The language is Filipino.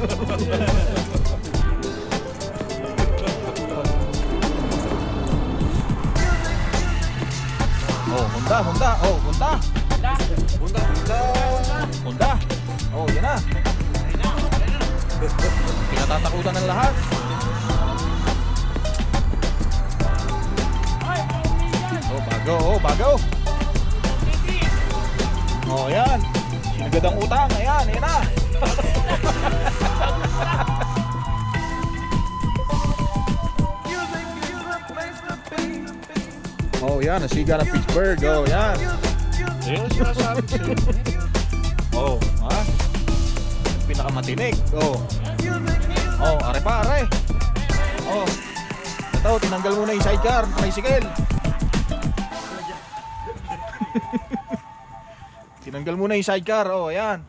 Oh, Honda, Honda. Oh, Honda. Honda, Honda. Honda. Oh, yan na. Pinatatakutan ng lahat. Oh, bago. Oh, bago. Oh, yan. Sinagad ang utang. Ayan, ayan na. Oh, yan. Nasiga ng Pittsburgh. Oh, yan. Ayun ang sinasabi ko sa'yo. Oh, ha? Pinakamatinig. Oh. Oh, are pa, are. Oh. Ito, tinanggal muna yung sidecar, tricycle. Tinanggal muna yung sidecar. Oh, ayan.